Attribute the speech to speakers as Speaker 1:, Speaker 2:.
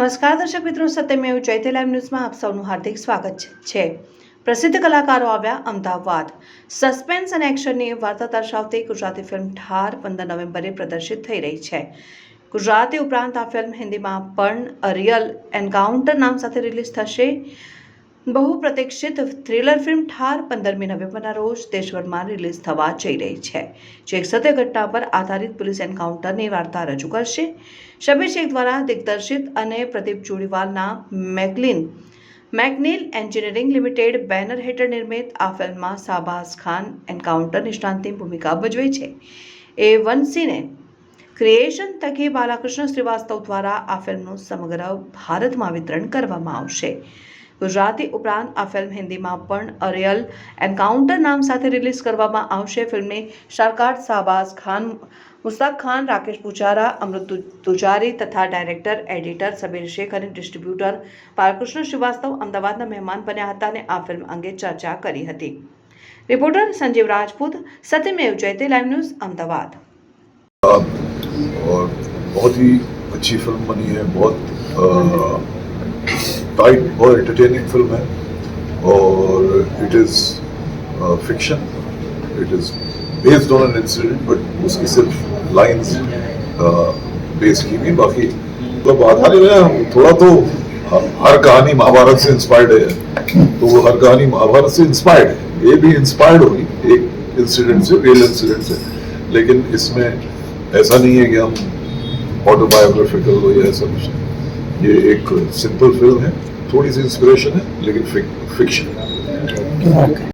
Speaker 1: નમસ્કાર દર્શક મિત્રો, સત્યમેવ જયતે લાઈવ ન્યૂઝમાં આપ સૌનું હાર્દિક સ્વાગત છે. પ્રસિદ્ધ કલાકારો આવ્યા અમદાવાદ. સસ્પેન્સ અને એક્શનની વાર્તા દર્શાવતી ગુજરાતી ફિલ્મ ઠાર 15 નવેમ્બરે પ્રદર્શિત થઈ રહી છે. ગુજરાતી ઉપરાંત આ ફિલ્મ હિન્દીમાં પણ અ રિયલ એન્કાઉન્ટર નામ સાથે રિલીઝ થશે. બહુપ્રતીક્ષિત થ્રિલર ફિલ્મ ઠાર 15મી નવેમ્બરના રોજ દેશભરમાં રિલીઝ થવા જઈ રહી છે, જે એક સત્ય ઘટના પર આધારિત પોલીસ એન્કાઉન્ટરની વાર્તા રજૂ કરશે. શબીર શેખ દ્વારા દિગ્દર્શિત અને પ્રદીપ જોડીવાલના મેકનીલ એન્જિનિયરિંગ લિમિટેડ બેનર હેઠળ નિર્મિત આ ફિલ્મમાં શાહબાઝ ખાન એન્કાઉન્ટર નિષ્ણાતની ભૂમિકા ભજવે છે. A1Cine ક્રિએશન થકી બાલાકૃષ્ણ શ્રીવાસ્તવ દ્વારા આ ફિલ્મનું સમગ્ર ભારતમાં વિતરણ કરવામાં આવશે. ગુજરાતી ઉપરાંત આ ફિલ્મ હિન્દીમાં પણ અ રિયલ એન્કાઉન્ટર નામ સાથે રિલીઝ કરવામાં આવશે. ફિલ્મની સ્ટારકાસ્ટ શાહબાઝ ખાન, મુસ્તાક ખાન, રાકેશ પૂજારા, અમૃત તુજારી તથા ડાયરેક્ટર, એડિટર શબીર શેખ અને ડિસ્ટ્રીબ્યુટર બાલકૃષ્ણ શ્રીવાસ્તવ અમદાવાદના મહેમાન બન્યા હતા અને આ ફિલ્મ અંગે ચર્ચા કરી હતી. રિપોર્ટર સંજીવ રાજપૂત, सत्यमेव जयते लाइव न्यूज़, अहमदाबाद.
Speaker 2: और बहुत ही अच्छी फिल्म बनी है, बहुत टाइट और एंटरटेनिंग फिल्म है और it is fiction, it is based on an incident, but उसकी सिर्फ लाइंस बेस की हुई, बाकी मतलब आधार है थोड़ा तो हर कहानी महाभारत से इंस्पायर्ड है, तो वो हर कहानी महाभारत से इंस्पायर्ड है, ये भी इंस्पायर्ड होगी एक इंसिडेंट से, रियल इंसिडेंट से, लेकिन इसमें ऐसा नहीं है कि हम ऑटोबायोग्राफिकल हो या ऐसा कुछ नहीं. ये एक सिंपल फिल्म है, थोड़ी सी इंस्पिरेशन है, लेकिन फिक्शन है.